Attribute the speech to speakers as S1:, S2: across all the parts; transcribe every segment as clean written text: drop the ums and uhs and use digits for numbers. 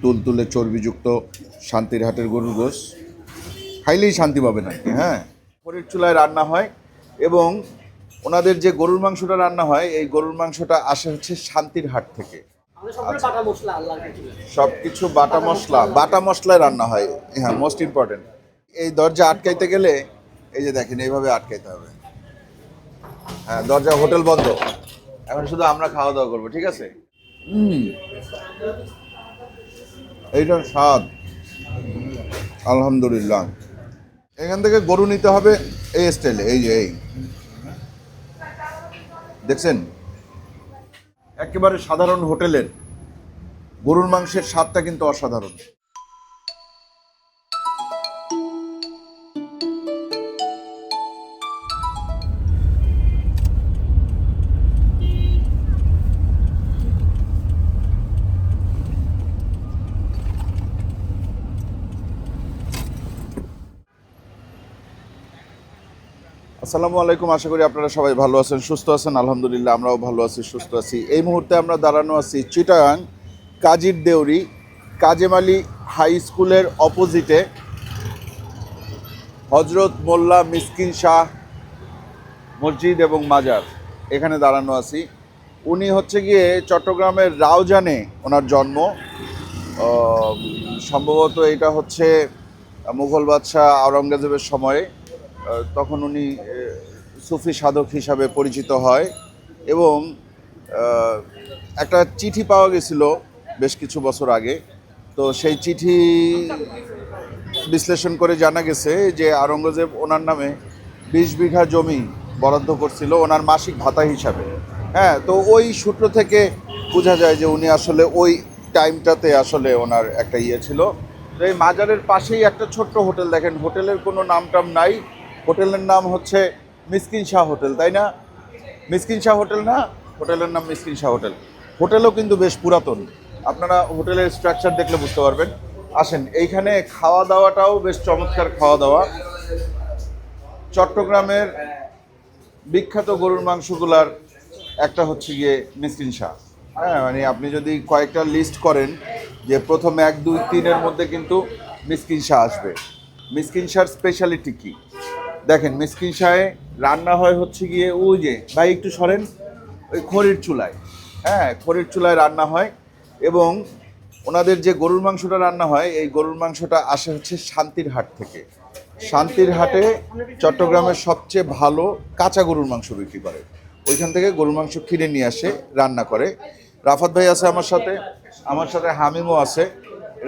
S1: তুলতুলে চর্বিযুক্ত শান্তির হাটের গরুর গোশ খাইলেই শান্তি পাবেন আর কি। হ্যাঁ, খড়ির চুলায় রান্না হয় এবং ওনাদের যে গরুর মাংসটা রান্না হয় এই গরুর মাংসটা আসে হচ্ছে শান্তির হাট থেকে। সব কিছু বাটা মশলায় রান্না হয়। হ্যাঁ, মোস্ট ইম্পর্টেন্ট। এই দরজা আটকাইতে গেলে এই যে দেখেন এইভাবে আটকাইতে হবে। হ্যাঁ, দরজা হোটেল বন্ধ, এখন শুধু আমরা খাওয়া দাওয়া করবো, ঠিক আছে? এইটার স্বাদ আলহামদুলিল্লাহ। এখান থেকে গরু নিতে হবে এই স্টাইলে, এই যে এই দেখছেন একেবারে সাধারণ হোটেলের গরুর মাংসের স্বাদটা কিন্তু অসাধারণ। আসসালামু আলাইকুম, আশা করি আপনারা সবাই ভালো আছেন, সুস্থ আছেন। আলহামদুলিল্লাহ আমরাও ভালো আছি, সুস্থ আছি। এই মুহূর্তে আমরা দাঁড়ানো আছি চিটাগাং কাজীর দেউরি কাজেম আলী হাই স্কুলের অপোজিটে হজরত মোল্লা মিসকিন শাহ মসজিদ এবং মাজার, এখানে দাঁড়ানো আছি। উনি হচ্ছে গিয়ে চট্টগ্রামের রাউজানে ওনার জন্ম। সম্ভবত এটা হচ্ছে মুঘল বাদশাহ আওরঙ্গজেবের সময়ে। তখন উনি সুফি সাধক হিসাবে পরিচিত হয় এবং একটা চিঠি পাওয়া গেছিল বেশ কিছু বছর আগে। তো সেই চিঠি বিশ্লেষণ করে জানা গেছে যে আওরঙ্গজেব ওনার নামে 20 বিঘা জমি বরাদ্দ করছিল ওনার মাসিক ভাতা হিসাবে। হ্যাঁ, তো ওই সূত্র থেকে বোঝা যায় যে উনি আসলে ওই টাইমটাতে আসলে ওনার একটা ইয়ে ছিল। তো এই মাজারের পাশেই একটা ছোট্ট হোটেল, দেখেন হোটেলের কোনো নাম টাম নাই। হোটেলের নাম হচ্ছে মিসকিন শাহ হোটেল, তাই না? মিসকিন শাহ হোটেল না, হোটেলের নাম মিসকিন শাহ হোটেল। হোটেলও কিন্তু বেশ পুরাতন, আপনারা হোটেলের স্ট্রাকচার দেখলে বুঝতে পারবেন। আসেন, এইখানে খাওয়া দাওয়াটাও বেশ চমৎকার খাওয়া দাওয়া। চট্টগ্রামের বিখ্যাত গরুর মাংসগুলার একটা হচ্ছে গিয়ে মিসকিন শাহ। হ্যাঁ, মানে আপনি যদি কয়েকটা লিস্ট করেন যে প্রথম 1, 2, 3-এর মধ্যে কিন্তু মিসকিন শাহ আসবে। মিসকিন শাহর স্পেশালিটি কী দেখেন, মিসকিন শাহে রান্না হয় হচ্ছে গিয়ে ওই যে ভাই একটু সরেন, ওই খড়ির চুলায়। হ্যাঁ, খড়ির চুলায় রান্না হয় এবং ওনাদের যে গরুর মাংসটা রান্না হয় এই গরুর মাংসটা আসে হচ্ছে শান্তির হাট থেকে। শান্তির হাটে চট্টগ্রামের সবচেয়ে ভালো কাঁচা গরুর মাংস বিক্রি করে, ওইখান থেকে গরুর মাংস কিনে নিয়ে আসে রান্না করে। রাফাত ভাই আছে আমার সাথে হামিমও আছে।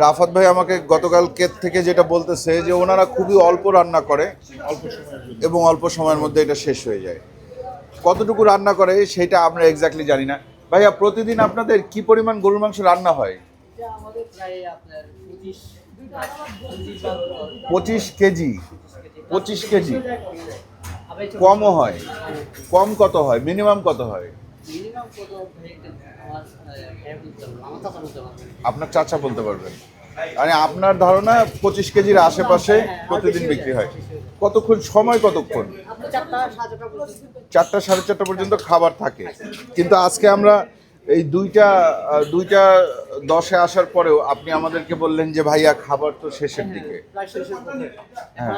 S1: রাফাত ভাই আমাকে গতকাল কেত থেকে যেটা বলতেছে যে ওনারা খুবই অল্প রান্না করে এবং অল্প সময়ের মধ্যে এটা শেষ হয়ে যায়। কতটুকু রান্না করে সেটা আমরা এক্স্যাক্টলি জানি না। ভাইয়া, প্রতিদিন আপনাদের কি পরিমাণ গরুর মাংস রান্না হয়? 25 কেজি। 25 কেজি কমও হয়? কম কত হয়, মিনিমাম কত হয়? আপনার চাচা বলতে পারবেন। মানে আপনার ধারণা 25 কেজির আশেপাশে প্রতিদিন বিক্রি হয়। কতক্ষণ সময়, কতক্ষণ? 4টা 4:30 পর্যন্ত খাবার থাকে। কিন্তু আজকে আমরা এই 2টা 10-এ আসার পরেও আপনি আমাদেরকে বললেন যে ভাইয়া খাবার তো শেষের দিকে। হ্যাঁ,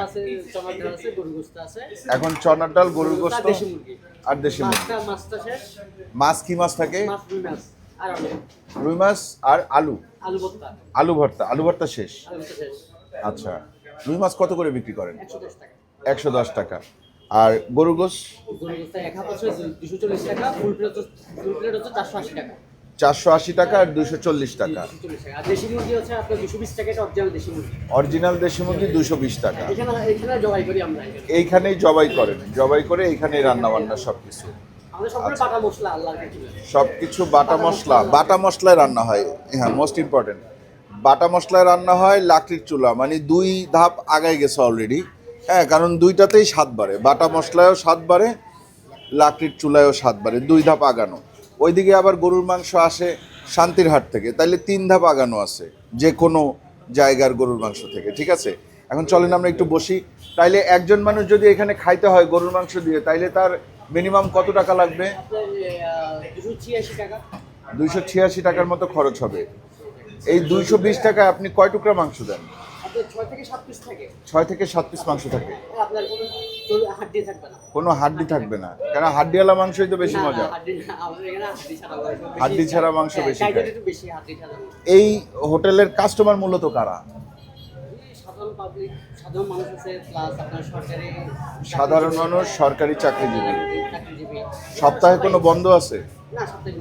S1: এখন চনার ডাল, গরুর গোশত আর দেশি মুরগি। মাছ কি মাছ থাকে? রুই মাছ আর আলু ভর্তা শেষ। আচ্ছা, রুই মাছ কত করে বিক্রি করেন? 110 টাকা। আর গরুর গোশ? 480 টাকা আর 240 টাকা। অরিজিনাল দেশি মুরগি 220 টাকা। এইখানেই জবাই করেন, জবাই করে এইখানেই রান্না বান্না সবকিছু। সবকিছু বাটা মশলায় রান্না হয়। হ্যাঁ, মোস্ট ইম্পর্টেন্ট, বাটা মশলায় রান্না হয়। লাকড়ির চুলা, মানে 2 ধাপ আগায় গেছে অলরেডি। হ্যাঁ, কারণ দুইটাতেই স্বাদ বাড়ে, বাটা মশলায়ও স্বাদ বাড়ে, লাকড়ির চুলায়ও স্বাদ বাড়ে, 2 ধাপ আগানো। ওইদিকে আবার গরুর মাংস আসে শান্তির হাট থেকে, তাইলে 3 ধাপ আগানো আছে যে কোনো জায়গার গরুর মাংস থেকে। ঠিক আছে, এখন চলেন আমরা একটু বসি। তাইলে একজন মানুষ যদি এখানে খাইতে হয় গরুর মাংস দিয়ে, তাইলে তার মিনিমাম কত টাকা লাগবে? 286 টাকার মতো খরচ হবে। এই 220 টাকায় আপনি কয় টুকরা মাংস দেন?
S2: আপনার 6 থেকে 7 পিস থাকে।
S1: 6 থেকে 7 পিস মাংস থাকে।
S2: আপনার হাড্ডি থাকবে না।
S1: কোনো হাড্ডি থাকবে না, কারণ হাড্ডিওয়ালা মাংসই তো বেশি মজা।
S2: হাড্ডি না, আমাদের এখানে
S1: হাড্ডি ছাড়া মাংস বেশি খায়।
S2: একটু বেশি হাড্ডি ছাড়া।
S1: এই হোটেলের কাস্টমার মূলত কারা?
S2: সাধারণ পাবলিক, সাধারণ মানুষ আছে, প্লাস আপনার সরকারি
S1: সাধারণ মানুষ, সরকারি চাকরিজীবী।
S2: চাকরিজীবী।
S1: সপ্তাহে কোনো বন্ধ আছে?
S2: না, সপ্তাহে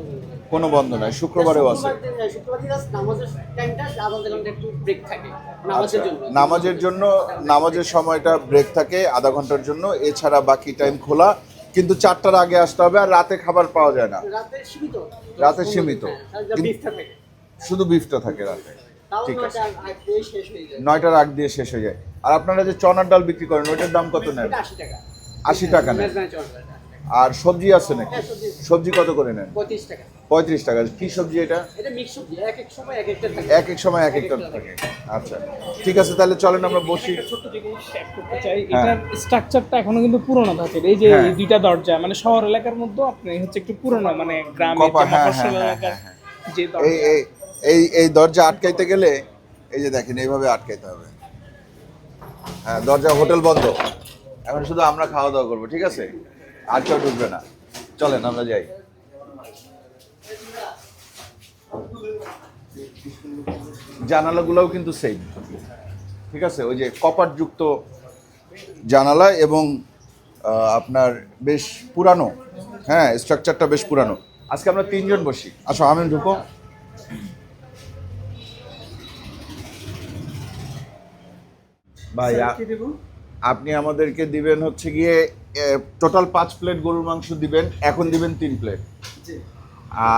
S1: কোনো বন্ধ নাই, শুক্রবারেও আছে।
S2: শুক্রবার দিন নামাজের টাইমটা আধা ঘন্টা একটু ব্রেক থাকে নামাজের জন্য।
S1: নামাজের সময়টা ব্রেক থাকে আধা ঘন্টার জন্য, এছাড়া বাকি টাইম খোলা। কিন্তু 4টার আগে আসতে হবে, আর রাতে খাবার পাওয়া যায় না। রাতে সীমিত। শুধু বিফটা থাকে রাতে। ঠিক আছে, 9টার আগ দিয়ে শেষ হয়ে যায়। আর আপনারা যে চনার ডাল বিক্রি করেন ওইটার দাম কত নেন? 80 টাকা নেন। আর সবজি আছে নাকি? সবজি কত করে নেন? 35 টাকা। কি সবজি এটা? এক এক সময় এক একটা থাকে। আচ্ছা, ঠিক আছে, তাহলে চলেন আমরা বসি।
S3: এটার স্ট্রাকচারটা এখনো কিন্তু পুরনো থাকে। এই যে এই দুইটা দরজা মানে শহর এলাকার মধ্যে আপনি হচ্ছে একটু পুরনো, মানে গ্রামে মফস্বল এলাকার যে
S1: এই দরজা আটকাইতে গেলে এই যে দেখেন এইভাবে আটকাইতে হবে। হ্যাঁ, দরজা হোটেল বন্ধ, এখন শুধু আমরা খাওয়া দাওয়া করবো, ঠিক আছে? আর কেউ ঢুকবে না। চলেন আমরা যাই। জানালাগুলোও কিন্তু সেম, ঠিক আছে? ওই যে কপারযুক্ত জানালা এবং আপনার বেশ পুরানো। হ্যাঁ, স্ট্রাকচারটা বেশ পুরানো। আজকে আমরা 3 জন বসি। আসো, আমি ঢুকো। ভাই, আপনি আমাদেরকে দিবেন হচ্ছে গিয়ে টোটাল 5 প্লেট গরুর মাংস দিবেন। এখন দিবেন 3 প্লেট,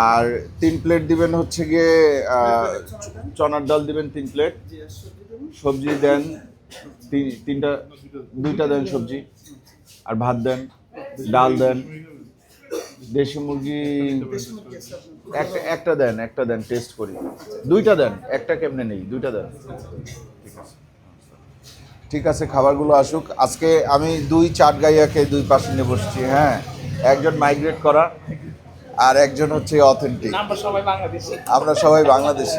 S1: আর 3 প্লেট দিবেন হচ্ছে গিয়ে চনার ডাল দিবেন 3 প্লেট। সবজি দেন দুইটা দেন সবজি, আর ভাত দেন, ডাল দেন। দেশি মুরগি একটা দেন টেস্ট করি। 2টা দেন, একটা কেমনে নেই, 2টা দেন। ঠিক আছে, খাবারগুলো আসুক। আজকে আমি 2 চাটগাইয়াকে 2 পাশে নিয়ে বসছি। হ্যাঁ, একজন মাইগ্রেট করা আর একজন হচ্ছে অথেন্টিক। আমরা সবাই বাংলাদেশি।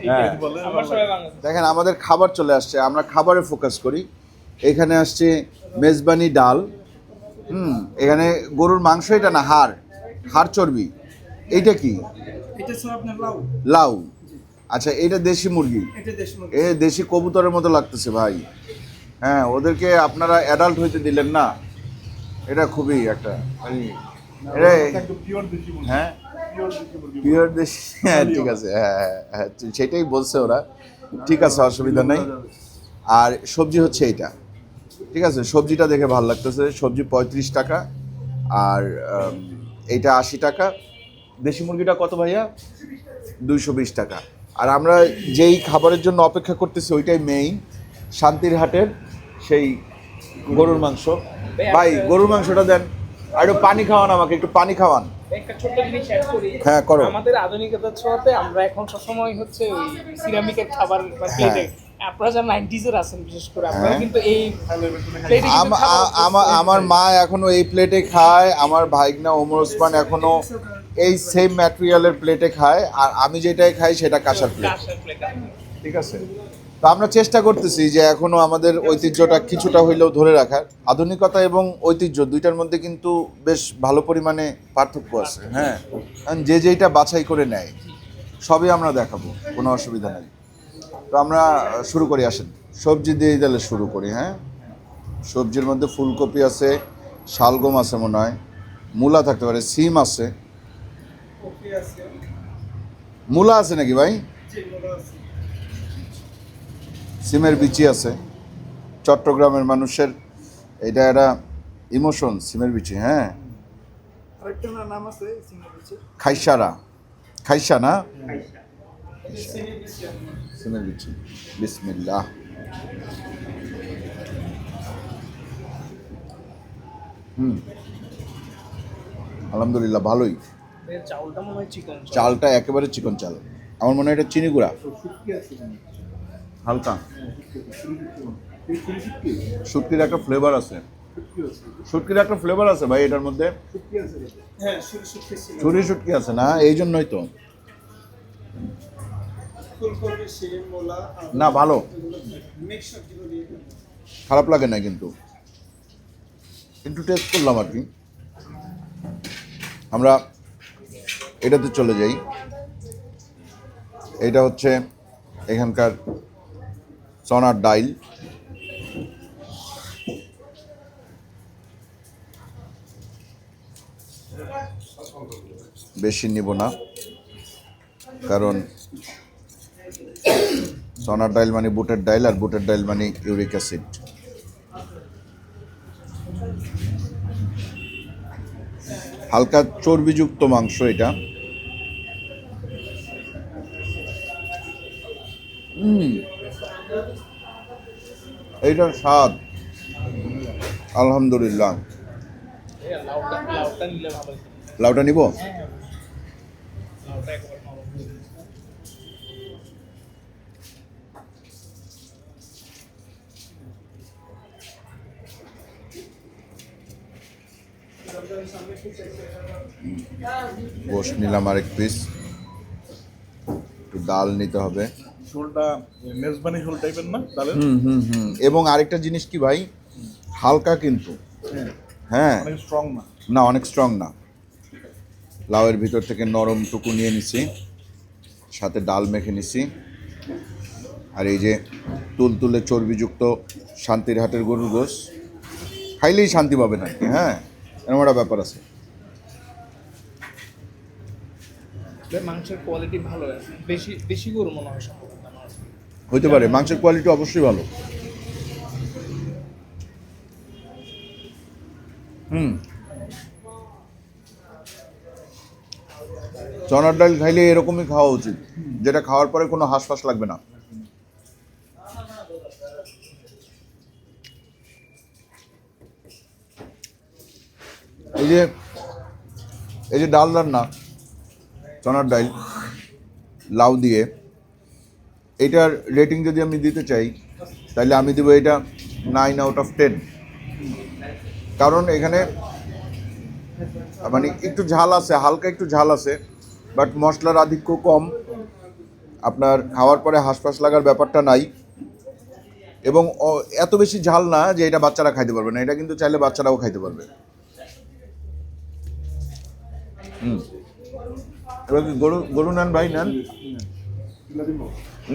S1: হ্যাঁ, দেখেন আমাদের খাবার চলে আসছে, আমরা খাবারে ফোকাস করি। এখানে আসছে মেজবানি ডাল। এখানে গরুর মাংস, এটা না হাড় চর্বি। এইটা কি? লাউ। আচ্ছা, এটা দেশি মুরগি। এ দেশি কবুতরের মতো লাগতেছে ভাই। হ্যাঁ, ওদেরকে আপনারা অ্যাডাল্ট হইতে দিলেন না, এটা খুবই একটা হ্যাঁ পিওর দেশি। হ্যাঁ, ঠিক আছে, হ্যাঁ সেটাই বলছে ওরা। ঠিক আছে, অসুবিধা নেই। আর সবজি হচ্ছে এইটা, ঠিক আছে? সবজিটা দেখে ভালো লাগতেছে। সবজি 35 টাকা, আর এইটা 80 টাকা। দেশি মুরগিটা কত ভাইয়া? 220 টাকা। আর আমরা যেই খাবারের জন্য অপেক্ষা করতেছি ওইটাই মেইন, শান্তির হাটের সেই গরুর মাংস। ভাই, গরুর মাংসটা দেন। আর একটু পানি খাওয়ান, আমাকে একটু পানি খাওয়ান।
S3: একটা ছোট্ট জিনিস অ্যাড করি।
S1: হ্যাঁ, করো।
S3: আমাদের আধুনিকতার ছোঁয়াতে আমরা এখন সবসময় হচ্ছে ওই সিরামিকের খাবার প্লেটে, আপনারা যারা 90s এর আছেন বিশেষ করে, আপনারা কিন্তু এই প্লেটে
S1: আমার মা এখনো এই প্লেটে খায়, আমার ভাইগনা ওমর ওসমান এখনো এই সেম ম্যাটেরিয়ালের প্লেটে খায়, আর আমি যেটাই খাই সেটা কাঁসার প্লেট। ঠিক আছে, তো আমরা চেষ্টা করতেছি যে এখনো আমাদের ঐতিহ্যটা কিছুটা হইলেও ধরে রাখার। আধুনিকতা এবং ঐতিহ্য দুইটার মধ্যে কিন্তু বেশ ভালো পরিমাণে পার্থক্য আছে। হ্যাঁ, যে যেইটা বাছাই করে নেয় সবই আমরা দেখাবো, কোনো অসুবিধা নেই। তো আমরা শুরু করি, আসেন। সবজি দিয়ে তাহলে শুরু করি। হ্যাঁ, সবজির মধ্যে ফুলকপি আছে, শালগম আছে মনে হয়, মূলা থাকতে পারে, সিম আছে। মূলা আছে নাকি ভাই? সিমের বিচি আছে। চট্টগ্রামের মানুষের এটা একটা ইমোশন, সিমের বিচি। হ্যাঁ, খাইসা না, সিমের বিচি। বিসমিল্লাহ। আলহামদুলিল্লাহ, ভালোই। চালটা একেবারে চিকন চাল। আমার মনে হয় এটা চিনি গুঁড়া হালকা। শুটকির একটা ফ্লেভার আছে, ভাই এটার মধ্যে। ছুরি শুটকি আছে না, এই জন্যই তো। না ভালো, খারাপ লাগে না, কিন্তু একটু টেস্ট করলাম আর কি। আমরা এটাতে চলে যাই। এটা হচ্ছে এখানকার চনার ডাইল। বেশি নিব না, কারণ চনার ডাইল মানে বুটের ডাইল, আর বুটের ডাইল মানে ইউরিক অ্যাসিড। হালকা চর্বিযুক্ত মাংস এটা। এইটার স্বাদ আলহামদুলিল্লাহ।
S3: লাউটা নিলে ভালো হতো।
S1: লাউটা নিব?
S3: লাউটা একবার নরম।
S1: গোশত নিলাম আরেক পিস, একটু ডাল নিতে হবে।
S4: ঝোলটা মেজবানি ঝোল টাইপের না ডালের?
S1: এবং আরেকটা জিনিস কি ভাই, হালকা কিন্তু, হ্যাঁ
S4: অনেক স্ট্রং না।
S1: না, অনেক স্ট্রং না। লাউয়ের ভিতর থেকে নরম টুকু নিয়ে নিছি, সাথে ডাল মেখে নিছি। আর এই যে তুলতুলে চর্বিযুক্ত শান্তির হাটের গরুর গোশ, খাইলেই শান্তি পাবেন আর কি। হ্যাঁ, এরকম একটা ব্যাপার আছে।
S3: মাংসের কোয়ালিটি ভালো আছে, বেশি বেশি গরু মনে হয় সম্ভবত আমার।
S1: হইতে পারে, মাংসের কোয়ালিটি অবশ্যই ভালো। চনার ডাল খাইলে এরকমই খাওয়া উচিত, যেটা খাওয়ার পরে কোনো হাঁসফাঁস লাগবে না। এই যে ডাল রান্না, চনার ডাল লাউ দিয়ে, এটার রেটিং যদি আমি দিতে চাই তাহলে আমি দেবো এটা 9/10। কারণ এখানে মানে একটু ঝাল আছে, হালকা একটু ঝাল আছে, বাট মশলার আধিক্য কম। আপনার খাওয়ার পরে হাঁসফাঁস লাগার ব্যাপারটা নাই, এবং এত বেশি ঝাল না যে এটা বাচ্চারা খাইতে পারবে না। এটা কিন্তু চাইলে বাচ্চারাও খাইতে পারবে। এবার কি গরু নেন ভাই? নেন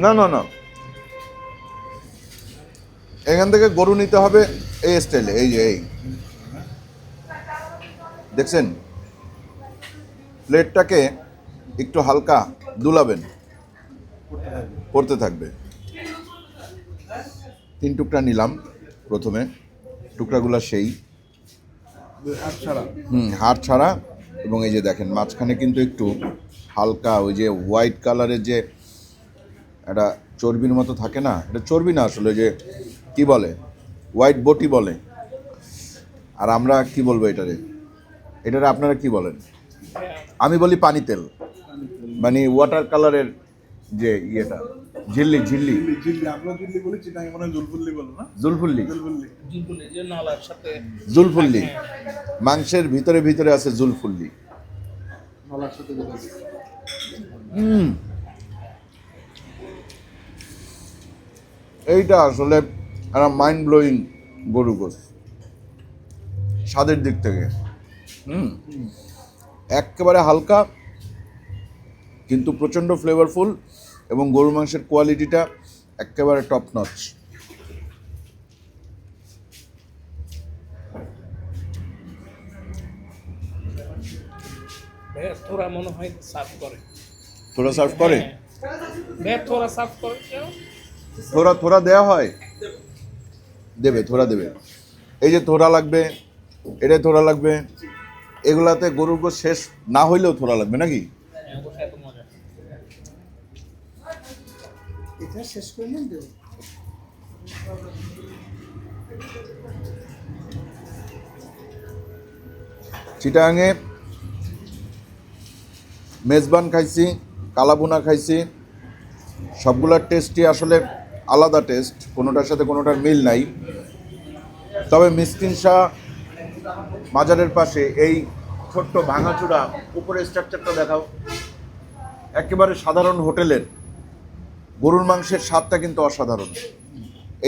S1: না না না, এখান থেকে গরু নিতে হবে এই স্টাইলে। এই যে এই দেখছেন, প্লেটটাকে একটু হালকা দুলাবেন, পড়তে থাকবে। 3 টুকরা নিলাম প্রথমে, টুকরাগুলো সেই হাড় ছাড়া। এবং এই যে দেখেন মাঝখানে কিন্তু একটু হালকা ওই যে হোয়াইট কালারের যে একটা চর্বির মতো থাকে না, এটা চর্বি না আসলে, যে কি বলে, হোয়াইট বটি বলে। আর আমরা কি বলবো এটারে আপনারা কি বলেন? আমি বলি পানি তেল, মানে ওয়াটার কালারের যে ইয়েটা, ঝিল্লি ঝিল্লি
S4: আমরা দিল্লি বলি, চিটাগাং মনে হয় জুলফুল্লি বলে না?
S1: জুলফুল্লি,
S3: জুলফুলি যে নালার সাথে
S1: জুলফুল্লি মাংসের ভিতরে ভিতরে আছে জুলফুল্লি।
S4: নলার সাথে
S1: এইটা আসলে একটা মাইন্ড ব্লোয়িং গরু গোশত স্বাদের দিক থেকে। একেবারে হালকা কিন্তু প্রচণ্ড ফ্লেভারফুল, এবং গরু মাংসের কোয়ালিটিটা একেবারে টপ নচ।
S3: ভাইয়া থোড়া মনে হয় সার্ভ করে।
S1: থোড়া সার্ভ করে?
S3: ভাইয়া থোড়া সার্ভ করে কেন?
S1: থোড়া দেওয়া হয়? দেবে, থোড়া দেবে। এই যে থোড়া লাগবে, এটা থোড়া লাগবে, এগুলাতে গরুর গোশত শেষ না হইলেও থোড়া লাগবে নাকি?
S3: এত মজা।
S2: এটা শেষ করে নেন দেব।
S1: চিটাগাঙে মেজবান খাইছি, কালাবুনা খাইছি, সবগুলোর টেস্টই আসলে আলাদা টেস্ট, কোনোটার সাথে কোনোটার মিল নাই। তবে মিসকিন শাহ মাজারের পাশে এই ছোট্ট ভাঙাচূড়া উপরে স্ট্রাকচারটা দেখাও, একেবারে সাধারণ হোটেলের গরুর মাংসের স্বাদটা কিন্তু অসাধারণ।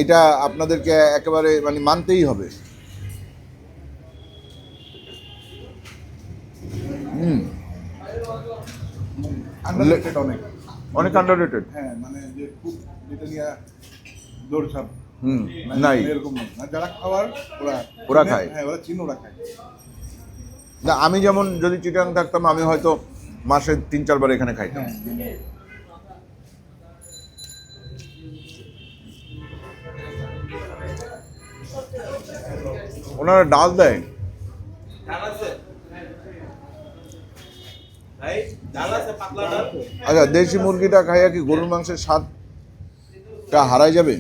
S1: এটা আপনাদেরকে একেবারে মানে মানতেই হবে।
S4: আন্ডাররেটেড অনেক।
S1: অনেক আন্ডাররেটেড।
S4: হ্যাঁ মানে যে খুব এটা নিয়ে দৌড়ছাপ
S1: নাই,
S4: এরকম না। আর যারা খাওয়ার
S1: ওরা খায়।
S4: হ্যাঁ ওরা চিন ওরা খায়।
S1: না আমি যেমন যদি চিটাং থাকতাম আমি হয়তো মাসে 3-4 বার এখানে খাইতাম।
S4: হ্যাঁ
S1: ওনারা ডাল দেয়। আচ্ছা, দেশি মুরগিটা খাইয়া কি গরুর মাংসের স্বাদটা হারাই যাবে?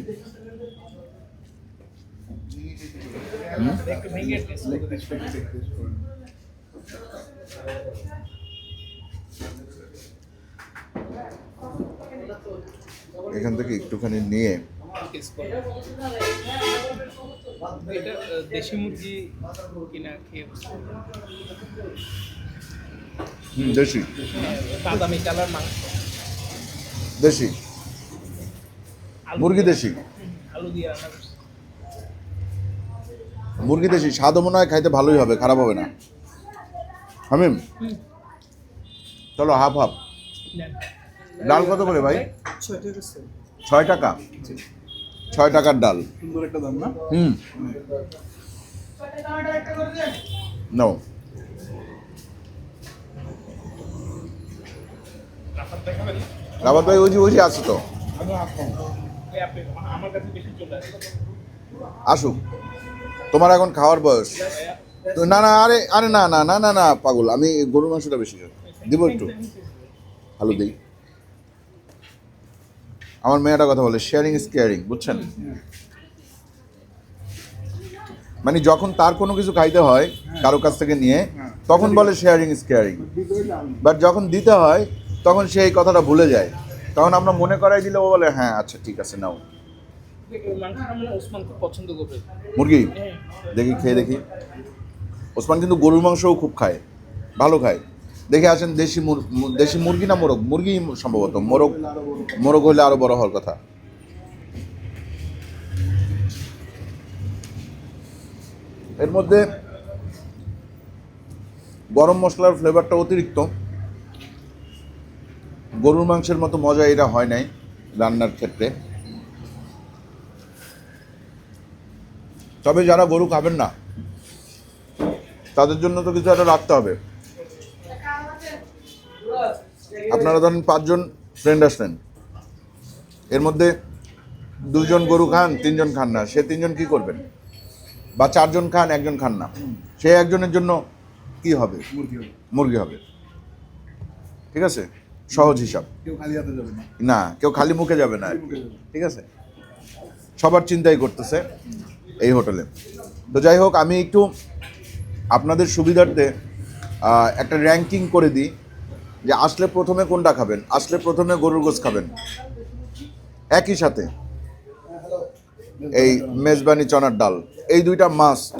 S3: একটু ভেঙে টেস্ট
S4: লেগ পিস করেন।
S1: এখান থেকে একটুখানি নিয়ে
S3: টেস্ট করে। এটা দেশি মুরগি কিনা খেয়ে
S1: দেশি
S3: বাদামি কালার মাংস,
S1: দেশি
S3: আলু
S1: মুরগি
S3: দিয়ে-
S1: দেশি
S3: আলু দিয়ে রান্না করছে।
S1: মুরগি দেশি স্বাদও মনে হয় খাইতে ভালোই হবে, খারাপ হবে না। হামিম চলো হাফ হাফ।
S3: নেন।
S1: ডাল কত করে ভাই? 6 টাকা। 6 টাকার ডাল।
S4: সুন্দর একটা দাম না?
S1: নাও।
S3: রাফাত দেখাবেন?
S1: রাবাত ভাই ওই যে আছে তো,
S3: এই আপনি আমার কাছে বেশি চলে আসে।
S1: আসুক। তোমার এখন খাওয়ার বয়স তো। না না, আরে আরে না না না না না পাগল, আমি গরুর মাংসটা বেশি খাই। দিব একটু ভালো দিই। আমার মেয়েটা কথা বলে শেয়ারিং ইজ কেয়ারিং, বুঝছেন? মানে যখন তার কোনো কিছু খাইতে হয় কারো কাছ থেকে নিয়ে, তখন বলে শেয়ারিং ইজ কেয়ারিং। বাট যখন দিতে হয় তখন সে এই কথাটা ভুলে যায়। তখন আমরা মনে করাই দিলে ও বলে হ্যাঁ আচ্ছা ঠিক আছে নাও।
S3: এই মাংসটা মানে ওসমান খুব পছন্দ করবে।
S1: মুরগি
S3: হ্যাঁ।
S1: দেখি, খেয়ে দেখি। ওসমান কিন্তু গরুর মাংসও খুব খায়, ভালো খায়। দেখে আসেন দেশি মুরগি না মোরগ? মুরগি সম্ভবত। মোরগ হলে আরো বড় হওয়ার কথা। এর মধ্যে গরম মশলার ফ্লেভারটা অতিরিক্ত। গরুর মাংসের মতো মজা এটা হয় নাই রান্নার ক্ষেত্রে। তবে যারা গরু খাবেন না তাদের জন্য তো কিছু একটা রাখতে হবে। আপনারা ধরেন 5 জন ফ্রেন্ড আসলেন, এর মধ্যে 2 জন গরু খান, 3 জন খান না, সে 3 জন কি করবেন? বা 4 জন খান, 1 জন খান না, সে একজনের জন্য কি হবে? মুরগি হবে। ঠিক আছে, সহজ হিসাব।
S4: কেউ খালি হাতে যাবে না।
S1: না, কেউ খালি মুখে যাবে না। ঠিক আছে, সবার চিন্তাই করতেছে এই হোটেলে। তো যাই হোক, আমি একটু আপনাদের সুবিধার্থে একটা র্যাঙ্কিং করে দিই যে আসলে প্রথমে কোনটা খাবেন। আসলে প্রথমে গরুর গোশত খাবেন, একই সাথে এই মেজবানি চনার ডাল, এই 2টা মাস্ট।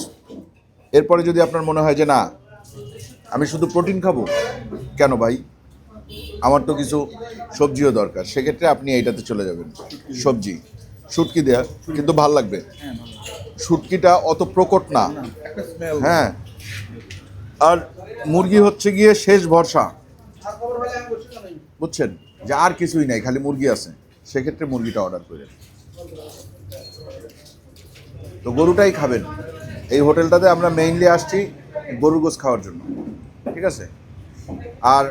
S1: এরপরে যদি আপনার মনে হয় যে না আমি শুধু প্রোটিন খাবো, কেন ভাই, আমার তো কিছু সবজিও দরকার, সেক্ষেত্রে আপনি এইটাতে চলে যাবেন। সবজি শুটকি দেয়া, কিন্তু ভাল লাগবে। শুটকিটা অত প্রকট না,
S4: একটা স্মেল।
S1: হ্যাঁ। আর মুরগি হচ্ছে গিয়ে শেষ ভরসা, বুঝছেন, যে আর কিছুই নাই, খালি মুরগি আছে, সেক্ষেত্রে মুরগিটা অর্ডার করে। তো গরুটাই খাবেন। এই হোটেলটাতে আমরা মেইনলি আসছি গরুর গোশত খাওয়ার জন্য। ঠিক আছে, আর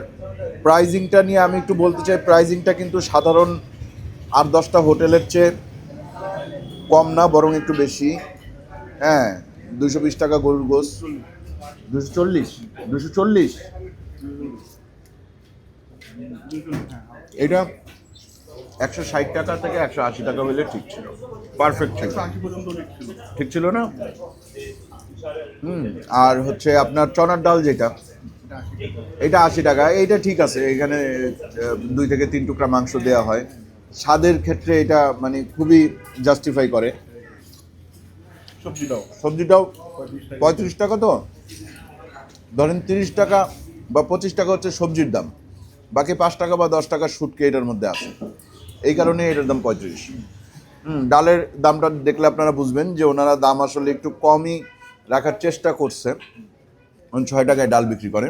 S1: প্রাইজিংটা নিয়ে আমি একটু বলতে চাই। প্রাইজিংটা কিন্তু সাধারণ 8-10টা হোটেলের চেয়ে কম না, বরং একটু বেশি। হ্যাঁ, 220 টাকা গরুর গোশত, 240 এটা 160 টাকা থেকে 180 টাকা হলে ঠিক ছিল, পারফেক্ট ছিল,
S4: 80 পর্যন্ত রেট ছিল।
S1: ঠিক ছিল না? আর হচ্ছে আপনার চনার ডাল যেটা, এটা 80 টাকা। এইটা ঠিক আছে, এখানে 2 থেকে 3 টুকরা মাংস দেওয়া হয়। স্বাদের ক্ষেত্রে এটা মানে খুবই জাস্টিফাই করে। সবজিটাও 35 টাকা। তো ধরেন 30 টাকা বা 25 টাকা হচ্ছে সবজির দাম, বাকি 5 টাকা বা 10 টাকা শুটকি এটার মধ্যে আছে। এই কারণে এটার দাম 35। ডালের দামটা দেখলে আপনারা বুঝবেন যে ওনারা দাম আসলে একটু কমই রাখার চেষ্টা করছে। 6 টাকায় ডাল বিক্রি করে।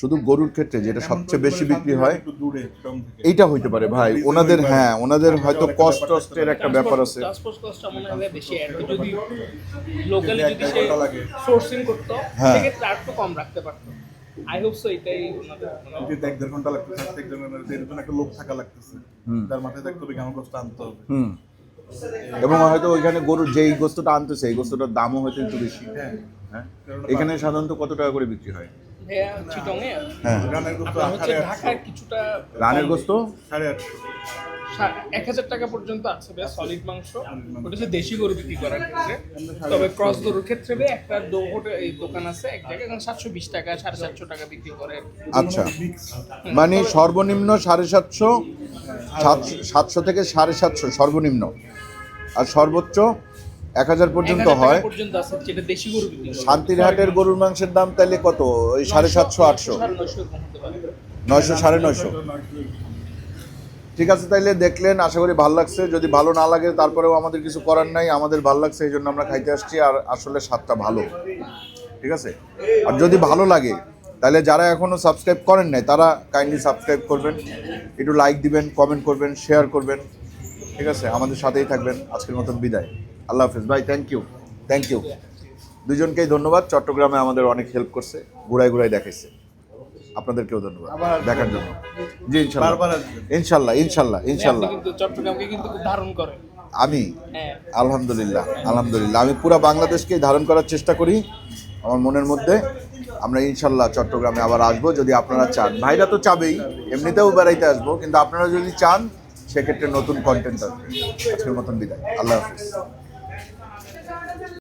S1: শুধু গরুর ক্ষেত্রে যেটা সবচেয়ে বেশি বিক্রি হয়
S4: একটু দূরে টাউন থেকে।
S1: এইটা হইতে পারে ভাই, ওনাদের হ্যাঁ ওনাদের হয়তো কস্টের একটা ব্যাপার আছে।
S3: ট্রান্সপোর্ট কস্টটা মনে হয় বেশি, আর কি যদি লোকালি
S4: এক
S3: যদি সে
S4: ঘন্টা লাগে।
S3: সোর্সিং করতো
S1: হ্যাঁ।
S3: সেক্ষেত্রে আর একটু কম রাখতে পারতো। আই হোপ সো এটাই ওনাদের
S4: যে 1-1.5 ঘন্টা লাগতেছে, আর একজনের এর জন্য একটা লোক থাকা লাগতেছে, তার মাথায় থাকতে হবে কেমন কষ্ট আনতে হবে।
S1: এবং হয়তো ওইখানে গরুর যেই গোস্তটা আনতেছে এই গোস্তটার দামও হয়তো একটু বেশি।
S4: হ্যাঁ,
S1: হ্যাঁ এখানে সাধারণত কত টাকা করে বিক্রি হয়?
S3: ভাইয়া চিটংয়ে
S1: হ্যাঁ
S4: রানের গোস্ত
S3: আপনার হচ্ছে
S4: 850,
S3: ঢাকার কিছুটা
S1: রানের গোস্ত
S4: 850
S3: 1000 টাকা পর্যন্ত আছে ভাই সলিড মাংস। ওটা হচ্ছে দেশি গরু বিক্রি করার ক্ষেত্রে। তবে ক্রস গরুর ক্ষেত্রে ভাই একটা এই দোকান আছে এক জায়গায়, এখানে 720 টাকা 750 টাকা বিক্রি করে।
S1: আচ্ছা, মানে সর্বনিম্ন 750, 700 থেকে 750 সর্বনিম্ন, আর সর্বোচ্চ 1000 পর্যন্ত
S3: 1000 টাকা
S1: হয়।
S3: পর্যন্ত আছে যেটা দেশি গরু বিক্রি করে।
S1: শান্তিরহাটের গরুর মাংসের দাম তাহলে কত? ওই 750, 800,
S3: 900 এরকম হতে পারে।
S1: 900, 950। ঠিক আছে, তাইলে দেখলেন, আশা করি ভালো লাগছে। যদি ভালো না লাগে তারপরেও আমাদের কিছু করার নাই, আমাদের ভালো লাগছে এই জন্য আমরা খাইতে আসছি, আর আসলে স্বাদটা ভালো। ঠিক আছে, আর যদি ভালো লাগে তাহলে যারা এখনো সাবস্ক্রাইব করেন নাই তারা কাইন্ডলি সাবস্ক্রাইব করবেন, একটু লাইক দিবেন, কমেন্ট করবেন, শেয়ার করবেন। ঠিক আছে, আমাদের সাথেই থাকবেন। আজকের মতন বিদায়, আল্লাহ হাফেজ ভাই। থ্যাংক ইউ দুজনকেই ধন্যবাদ। চট্টগ্রামে আমাদের অনেক হেল্প করছে, ঘুরাই দেখাইছে। আপনাদেরকেও ধন্যবাদ দেখার জন্য। জি ইনশাল্লাহ,
S4: বারবার আসবেন।
S1: ইনশাল্লাহ
S3: আপনি কিন্তু চট্টগ্রামকে কিন্তু খুব ধারণ করেন।
S1: আমি
S3: হ্যাঁ,
S1: আলহামদুলিল্লাহ আমি পুরো বাংলাদেশকেই ধারণ করার চেষ্টা করি আমার মনের মধ্যে। আমরা ইনশাল্লাহ চট্টগ্রামে আবার আসবো যদি আপনারা চান। ভাইরা তো চাবেই, এমনিতেও বেড়াইতে আসবো, কিন্তু আপনারা যদি চান সেক্ষেত্রে নতুন কন্টেন্ট আসবে। আজকের মতন বিদায়, আল্লাহ হাফিজ।